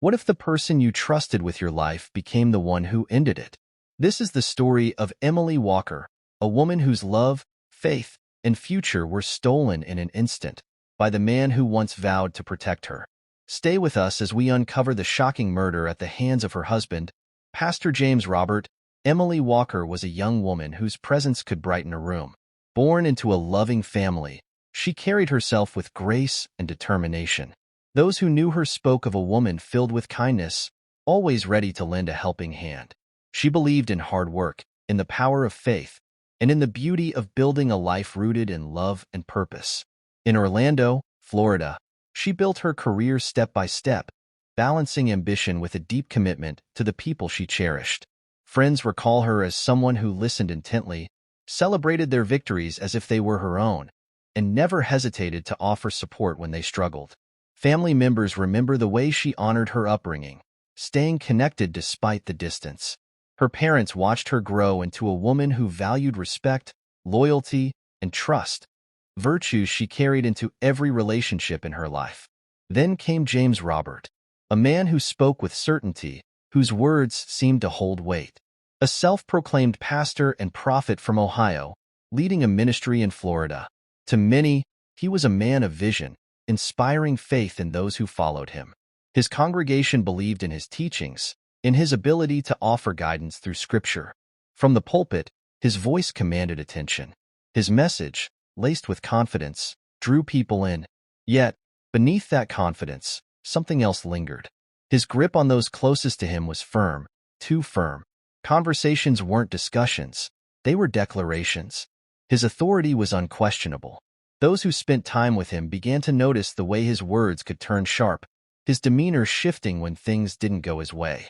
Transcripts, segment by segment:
What if the person you trusted with your life became the one who ended it? This is the story of Emily Walker, a woman whose love, faith, and future were stolen in an instant by the man who once vowed to protect her. Stay with us as we uncover the shocking murder at the hands of her husband, Pastor James Robert. Emily Walker was a young woman whose presence could brighten a room. Born into a loving family, she carried herself with grace and determination. Those who knew her spoke of a woman filled with kindness, always ready to lend a helping hand. She believed in hard work, in the power of faith, and in the beauty of building a life rooted in love and purpose. In Orlando, Florida, she built her career step by step, balancing ambition with a deep commitment to the people she cherished. Friends recall her as someone who listened intently, celebrated their victories as if they were her own, and never hesitated to offer support when they struggled. Family members remember the way she honored her upbringing, staying connected despite the distance. Her parents watched her grow into a woman who valued respect, loyalty, and trust, virtues she carried into every relationship in her life. Then came James Robert, a man who spoke with certainty, whose words seemed to hold weight. A self-proclaimed pastor and prophet from Ohio, leading a ministry in Florida. To many, he was a man of vision, inspiring faith in those who followed him. His congregation believed in his teachings, in his ability to offer guidance through Scripture. From the pulpit, his voice commanded attention. His message, laced with confidence, drew people in. Yet, beneath that confidence, something else lingered. His grip on those closest to him was firm, too firm. Conversations weren't discussions, they were declarations. His authority was unquestionable. Those who spent time with him began to notice the way his words could turn sharp, his demeanor shifting when things didn't go his way.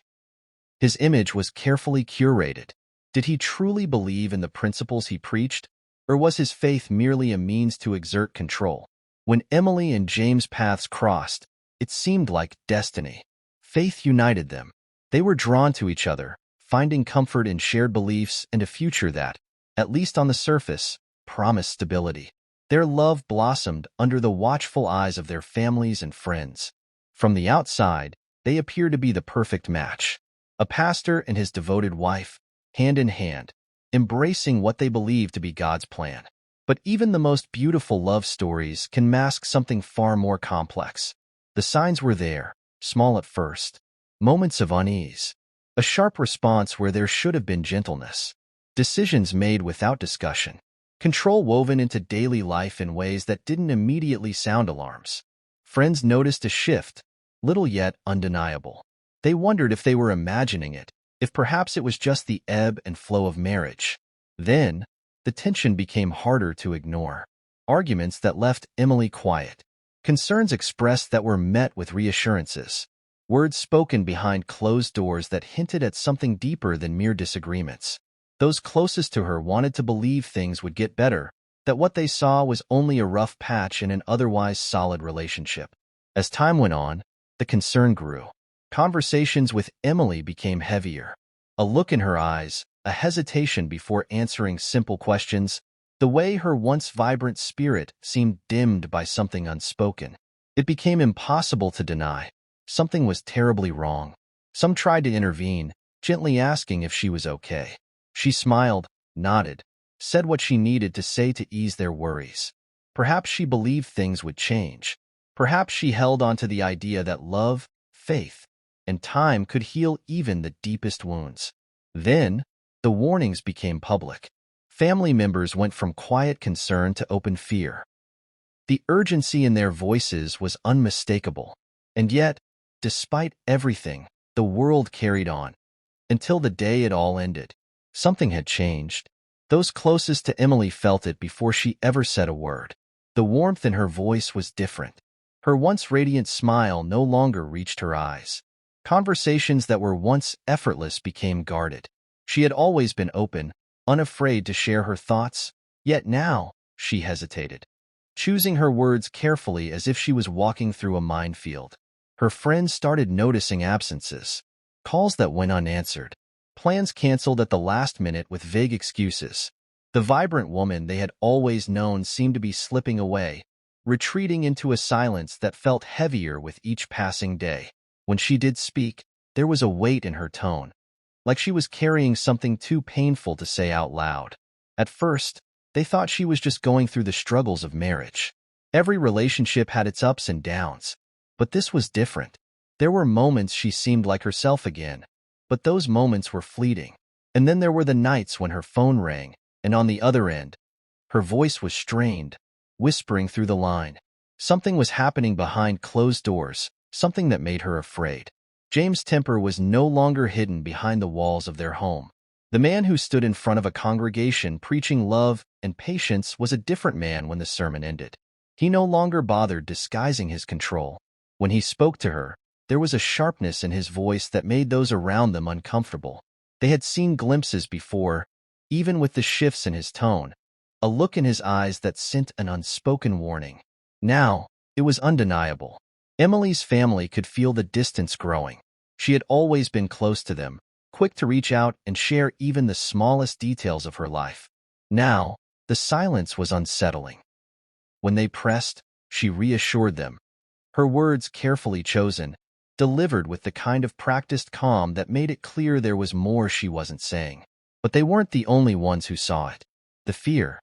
His image was carefully curated. Did he truly believe in the principles he preached, or was his faith merely a means to exert control? When Emily and James' paths crossed, it seemed like destiny. Faith united them. They were drawn to each other, finding comfort in shared beliefs and a future that, at least on the surface, promised stability. Their love blossomed under the watchful eyes of their families and friends. From the outside, they appeared to be the perfect match. A pastor and his devoted wife, hand in hand, embracing what they believed to be God's plan. But even the most beautiful love stories can mask something far more complex. The signs were there, small at first. Moments of unease. A sharp response where there should have been gentleness. Decisions made without discussion. Control woven into daily life in ways that didn't immediately sound alarms. Friends noticed a shift, little yet undeniable. They wondered if they were imagining it, if perhaps it was just the ebb and flow of marriage. Then, the tension became harder to ignore. Arguments that left Emily quiet. Concerns expressed that were met with reassurances. Words spoken behind closed doors that hinted at something deeper than mere disagreements. Those closest to her wanted to believe things would get better, that what they saw was only a rough patch in an otherwise solid relationship. As time went on, the concern grew. Conversations with Emily became heavier. A look in her eyes, a hesitation before answering simple questions, the way her once vibrant spirit seemed dimmed by something unspoken. It became impossible to deny. Something was terribly wrong. Some tried to intervene, gently asking if she was okay. She smiled, nodded, said what she needed to say to ease their worries. Perhaps she believed things would change. Perhaps she held on to the idea that love, faith, and time could heal even the deepest wounds. Then, the warnings became public. Family members went from quiet concern to open fear. The urgency in their voices was unmistakable. And yet, despite everything, the world carried on. Until the day it all ended. Something had changed. Those closest to Emily felt it before she ever said a word. The warmth in her voice was different. Her once radiant smile no longer reached her eyes. Conversations that were once effortless became guarded. She had always been open, unafraid to share her thoughts, yet now she hesitated, choosing her words carefully as if she was walking through a minefield. Her friends started noticing absences, calls that went unanswered, plans canceled at the last minute with vague excuses. The vibrant woman they had always known seemed to be slipping away, retreating into a silence that felt heavier with each passing day. When she did speak, there was a weight in her tone, like she was carrying something too painful to say out loud. At first, they thought she was just going through the struggles of marriage. Every relationship had its ups and downs, but this was different. There were moments she seemed like herself again, but those moments were fleeting. And then there were the nights when her phone rang, and on the other end, her voice was strained, whispering through the line. Something was happening behind closed doors, something that made her afraid. James' temper was no longer hidden behind the walls of their home. The man who stood in front of a congregation preaching love and patience was a different man when the sermon ended. He no longer bothered disguising his control. When he spoke to her, there was a sharpness in his voice that made those around them uncomfortable. They had seen glimpses before, even with the shifts in his tone, a look in his eyes that sent an unspoken warning. Now, it was undeniable. Emily's family could feel the distance growing. She had always been close to them, quick to reach out and share even the smallest details of her life. Now, the silence was unsettling. When they pressed, she reassured them. Her words carefully chosen, delivered with the kind of practiced calm that made it clear there was more she wasn't saying. But they weren't the only ones who saw it. The fear.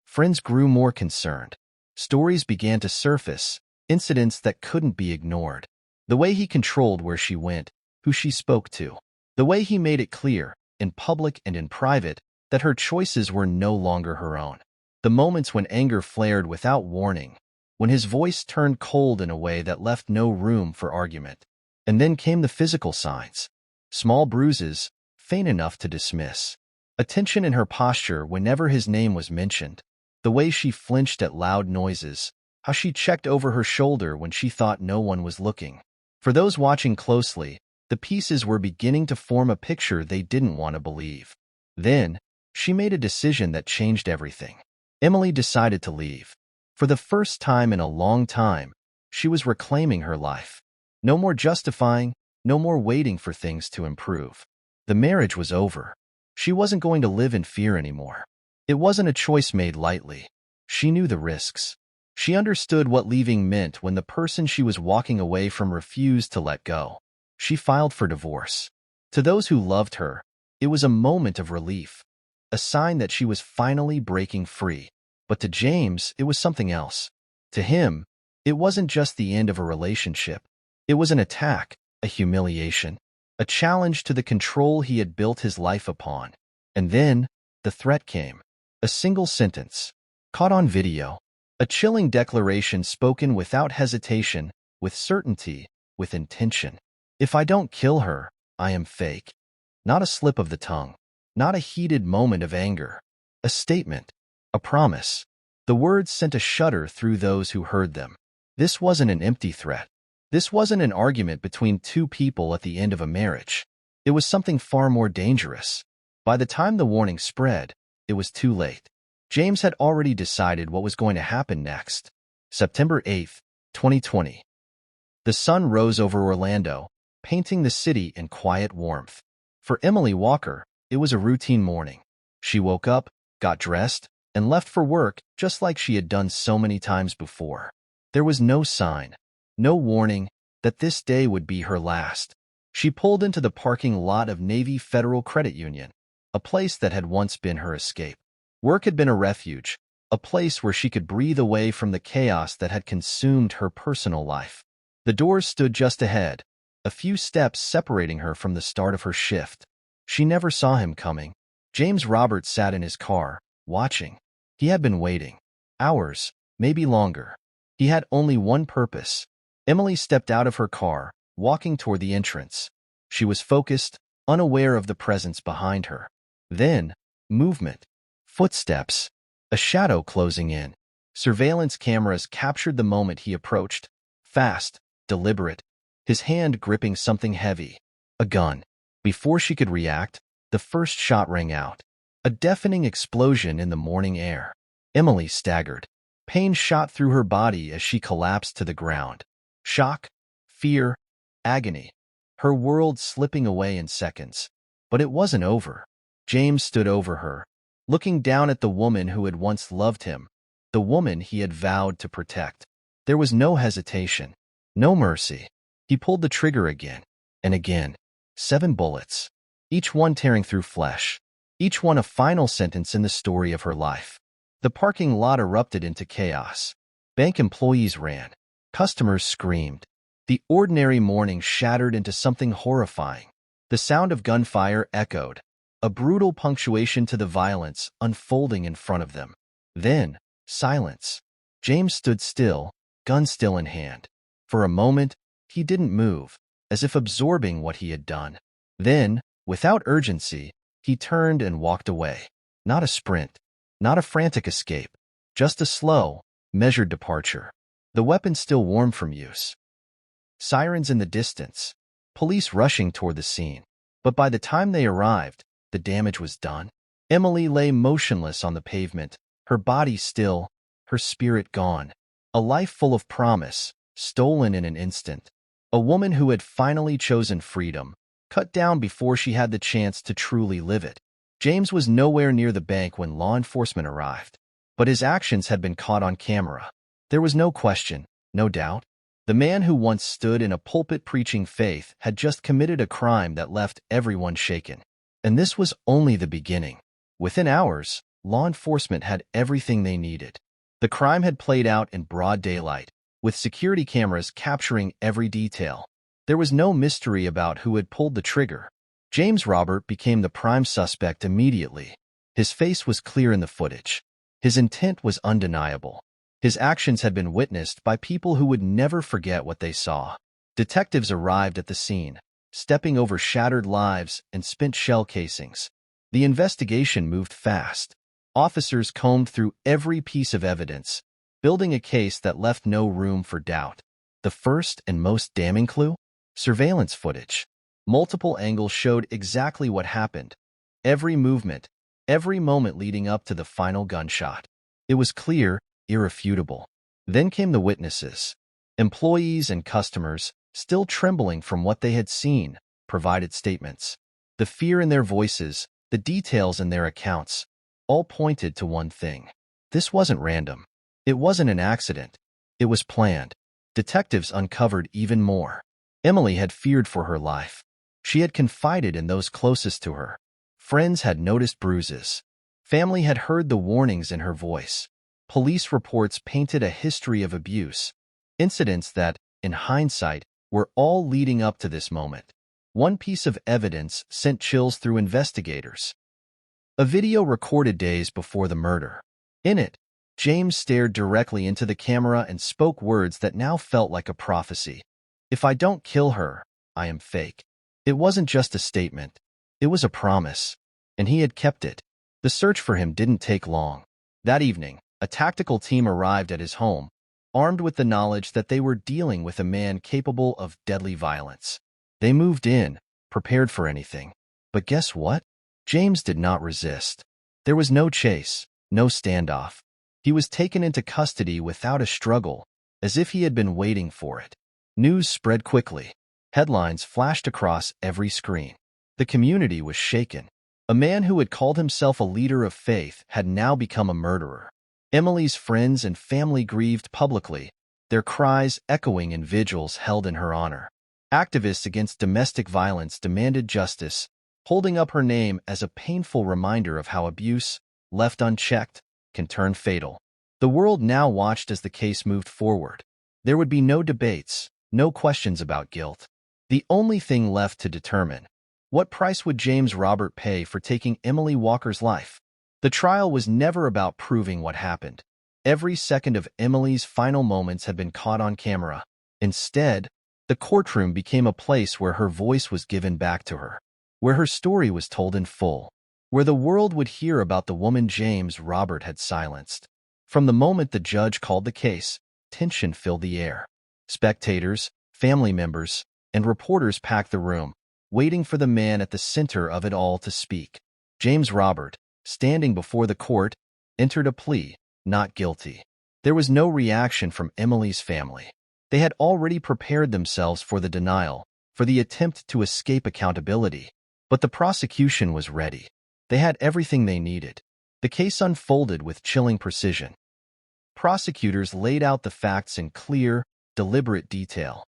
Friends grew more concerned. Stories began to surface, incidents that couldn't be ignored. The way he controlled where she went, who she spoke to. The way he made it clear, in public and in private, that her choices were no longer her own. The moments when anger flared without warning, when his voice turned cold in a way that left no room for argument. And then came the physical signs. Small bruises, faint enough to dismiss. A tension in her posture whenever his name was mentioned. The way she flinched at loud noises. How she checked over her shoulder when she thought no one was looking. For those watching closely, the pieces were beginning to form a picture they didn't want to believe. Then, she made a decision that changed everything. Emily decided to leave. For the first time in a long time, she was reclaiming her life. No more justifying, no more waiting for things to improve. The marriage was over. She wasn't going to live in fear anymore. It wasn't a choice made lightly. She knew the risks. She understood what leaving meant when the person she was walking away from refused to let go. She filed for divorce. To those who loved her, it was a moment of relief, a sign that she was finally breaking free. But to James, it was something else. To him, it wasn't just the end of a relationship. It was an attack, a humiliation, a challenge to the control he had built his life upon. And then, the threat came. A single sentence, caught on video. A chilling declaration spoken without hesitation, with certainty, with intention. If I don't kill her, I am fake. Not a slip of the tongue. Not a heated moment of anger. A statement. A promise. The words sent a shudder through those who heard them. This wasn't an empty threat. This wasn't an argument between two people at the end of a marriage. It was something far more dangerous. By the time the warning spread, it was too late. James had already decided what was going to happen next. September 8th, 2020. The sun rose over Orlando, painting the city in quiet warmth. For Emily Walker, it was a routine morning. She woke up, got dressed, and left for work just like she had done so many times before. There was no sign, no warning, that this day would be her last. She pulled into the parking lot of Navy Federal Credit Union, a place that had once been her escape. Work had been a refuge, a place where she could breathe away from the chaos that had consumed her personal life. The doors stood just ahead, a few steps separating her from the start of her shift. She never saw him coming. James Roberts sat in his car, watching. He had been waiting. Hours, maybe longer. He had only one purpose. Emily stepped out of her car, walking toward the entrance. She was focused, unaware of the presence behind her. Then, movement. Footsteps. A shadow closing in. Surveillance cameras captured the moment he approached. Fast, deliberate, his hand gripping something heavy. A gun. Before she could react, the first shot rang out. A deafening explosion in the morning air. Emily staggered. Pain shot through her body as she collapsed to the ground. Shock, fear, agony. Her world slipping away in seconds. But it wasn't over. James stood over her, looking down at the woman who had once loved him, the woman he had vowed to protect. There was no hesitation, no mercy. He pulled the trigger again and again. 7 bullets, each one tearing through flesh, each one a final sentence in the story of her life. The parking lot erupted into chaos. Bank employees ran. Customers screamed. The ordinary morning shattered into something horrifying. The sound of gunfire echoed, a brutal punctuation to the violence unfolding in front of them. Then, silence. James stood still, gun still in hand. For a moment, he didn't move, as if absorbing what he had done. Then, without urgency, he turned and walked away. Not a sprint, not a frantic escape, just a slow, measured departure. The weapon still warm from use. Sirens in the distance, police rushing toward the scene. But by the time they arrived, the damage was done. Emily lay motionless on the pavement, her body still, her spirit gone. A life full of promise, stolen in an instant. A woman who had finally chosen freedom, cut down before she had the chance to truly live it. James was nowhere near the bank when law enforcement arrived, but his actions had been caught on camera. There was no question, no doubt. The man who once stood in a pulpit preaching faith had just committed a crime that left everyone shaken. And this was only the beginning. Within hours, law enforcement had everything they needed. The crime had played out in broad daylight, with security cameras capturing every detail. There was no mystery about who had pulled the trigger. James Robert became the prime suspect immediately. His face was clear in the footage. His intent was undeniable. His actions had been witnessed by people who would never forget what they saw. Detectives arrived at the scene, stepping over shattered lives and spent shell casings. The investigation moved fast. Officers combed through every piece of evidence, building a case that left no room for doubt. The first and most damning clue? Surveillance footage. Multiple angles showed exactly what happened. Every movement, every moment leading up to the final gunshot. It was clear, irrefutable. Then came the witnesses. Employees and customers, still trembling from what they had seen, provided statements. The fear in their voices, the details in their accounts, all pointed to one thing. This wasn't random. It wasn't an accident. It was planned. Detectives uncovered even more. Emily had feared for her life. She had confided in those closest to her. Friends had noticed bruises. Family had heard the warnings in her voice. Police reports painted a history of abuse. Incidents that, in hindsight, were all leading up to this moment. One piece of evidence sent chills through investigators. A video recorded days before the murder. In it, James stared directly into the camera and spoke words that now felt like a prophecy. "If I don't kill her, I am fake." It wasn't just a statement. It was a promise. And he had kept it. The search for him didn't take long. That evening, a tactical team arrived at his home, armed with the knowledge that they were dealing with a man capable of deadly violence. They moved in, prepared for anything. But guess what? James did not resist. There was no chase, no standoff. He was taken into custody without a struggle, as if he had been waiting for it. News spread quickly. Headlines flashed across every screen. The community was shaken. A man who had called himself a leader of faith had now become a murderer. Emily's friends and family grieved publicly, their cries echoing in vigils held in her honor. Activists against domestic violence demanded justice, holding up her name as a painful reminder of how abuse, left unchecked, can turn fatal. The world now watched as the case moved forward. There would be no debates, no questions about guilt. The only thing left to determine: what price would James Robert pay for taking Emily Walker's life? The trial was never about proving what happened. Every second of Emily's final moments had been caught on camera. Instead, the courtroom became a place where her voice was given back to her, where her story was told in full, where the world would hear about the woman James Robert had silenced. From the moment the judge called the case, tension filled the air. Spectators, family members, and reporters packed the room, waiting for the man at the center of it all to speak. James Robert, standing before the court, entered a plea, not guilty. There was no reaction from Emily's family. They had already prepared themselves for the denial, for the attempt to escape accountability. But the prosecution was ready. They had everything they needed. The case unfolded with chilling precision. Prosecutors laid out the facts in clear, deliberate detail.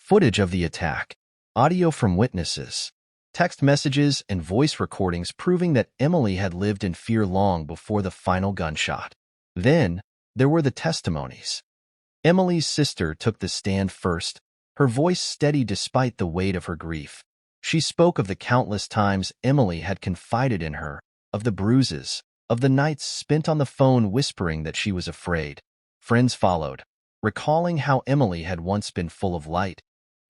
Footage of the attack, audio from witnesses, text messages and voice recordings proving that Emily had lived in fear long before the final gunshot. Then, there were the testimonies. Emily's sister took the stand first, her voice steady despite the weight of her grief. She spoke of the countless times Emily had confided in her, of the bruises, of the nights spent on the phone whispering that she was afraid. Friends followed, recalling how Emily had once been full of light,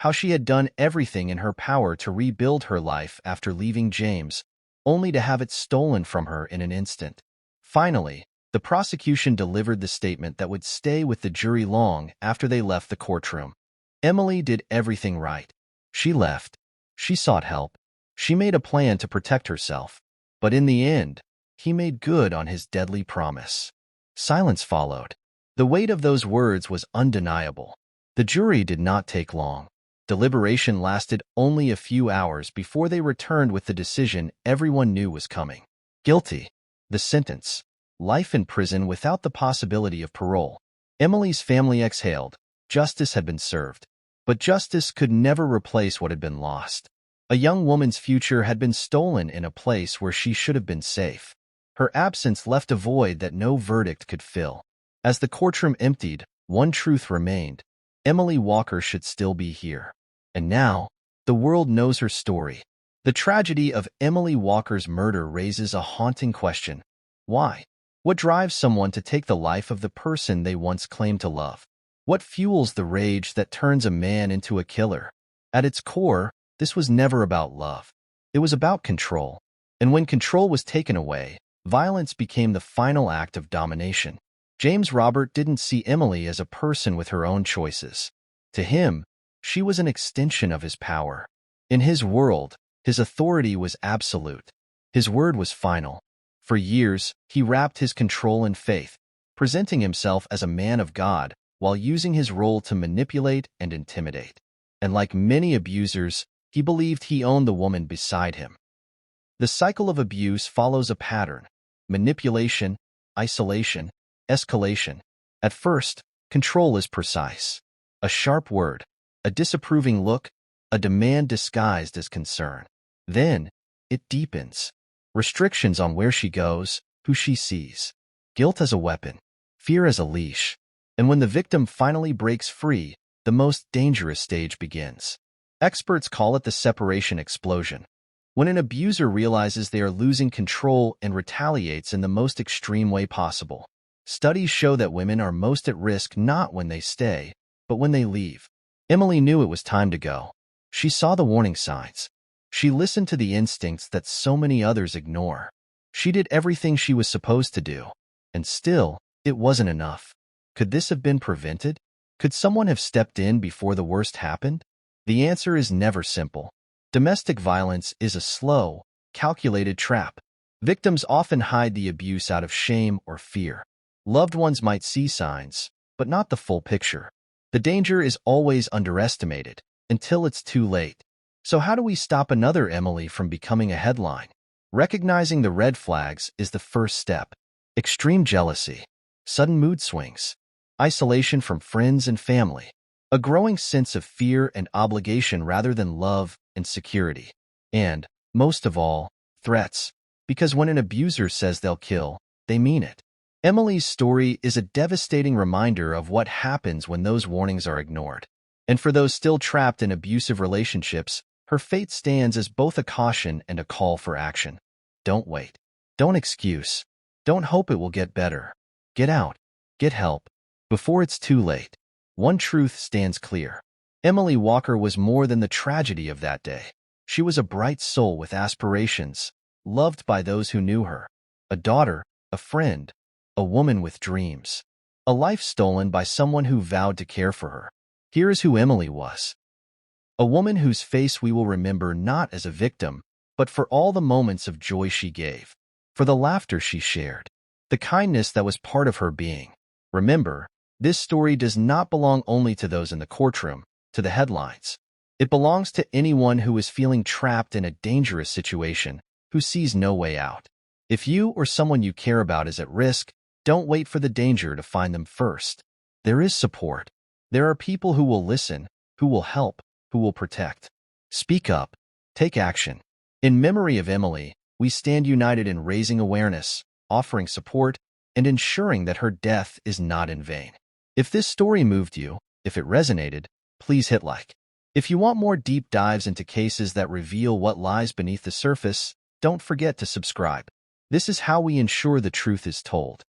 how she had done everything in her power to rebuild her life after leaving James, only to have it stolen from her in an instant. Finally, the prosecution delivered the statement that would stay with the jury long after they left the courtroom. Emily did everything right. She left. She sought help. She made a plan to protect herself. But in the end, he made good on his deadly promise. Silence followed. The weight of those words was undeniable. The jury did not take long. Deliberation lasted only a few hours before they returned with the decision everyone knew was coming. Guilty. The sentence: life in prison without the possibility of parole. Emily's family exhaled. Justice had been served. But justice could never replace what had been lost. A young woman's future had been stolen in a place where she should have been safe. Her absence left a void that no verdict could fill. As the courtroom emptied, one truth remained: Emily Walker should still be here. And now, the world knows her story. The tragedy of Emily Walker's murder raises a haunting question. Why? What drives someone to take the life of the person they once claimed to love? What fuels the rage that turns a man into a killer? At its core, this was never about love. It was about control. And when control was taken away, violence became the final act of domination. James Robert didn't see Emily as a person with her own choices. To him, she was an extension of his power. In his world, his authority was absolute. His word was final. For years, he wrapped his control in faith, presenting himself as a man of God while using his role to manipulate and intimidate. And like many abusers, he believed he owned the woman beside him. The cycle of abuse follows a pattern: manipulation, isolation, escalation. At first, control is precise. A sharp word, a disapproving look, a demand disguised as concern. Then, it deepens. Restrictions on where she goes, who she sees. Guilt as a weapon, fear as a leash. And when the victim finally breaks free, the most dangerous stage begins. Experts call it the separation explosion. When an abuser realizes they are losing control and retaliates in the most extreme way possible. Studies show that women are most at risk not when they stay, but when they leave. Emily knew it was time to go. She saw the warning signs. She listened to the instincts that so many others ignore. She did everything she was supposed to do. And still, it wasn't enough. Could this have been prevented? Could someone have stepped in before the worst happened? The answer is never simple. Domestic violence is a slow, calculated trap. Victims often hide the abuse out of shame or fear. Loved ones might see signs, but not the full picture. The danger is always underestimated, until it's too late. So how do we stop another Emily from becoming a headline? Recognizing the red flags is the first step. Extreme jealousy, sudden mood swings, isolation from friends and family, a growing sense of fear and obligation rather than love and security. And, most of all, threats. Because when an abuser says they'll kill, they mean it. Emily's story is a devastating reminder of what happens when those warnings are ignored. And for those still trapped in abusive relationships, her fate stands as both a caution and a call for action. Don't wait. Don't excuse. Don't hope it will get better. Get out. Get help. Before it's too late. One truth stands clear. Emily Walker was more than the tragedy of that day. She was a bright soul with aspirations, loved by those who knew her. A daughter, a friend, a woman with dreams. A life stolen by someone who vowed to care for her. Here is who Emily was. A woman whose face we will remember not as a victim, but for all the moments of joy she gave, for the laughter she shared, the kindness that was part of her being. Remember, this story does not belong only to those in the courtroom, to the headlines. It belongs to anyone who is feeling trapped in a dangerous situation, who sees no way out. If you or someone you care about is at risk, don't wait for the danger to find them first. There is support. There are people who will listen, who will help, who will protect. Speak up. Take action. In memory of Emily, we stand united in raising awareness, offering support, and ensuring that her death is not in vain. If this story moved you, if it resonated, please hit like. If you want more deep dives into cases that reveal what lies beneath the surface, don't forget to subscribe. This is how we ensure the truth is told.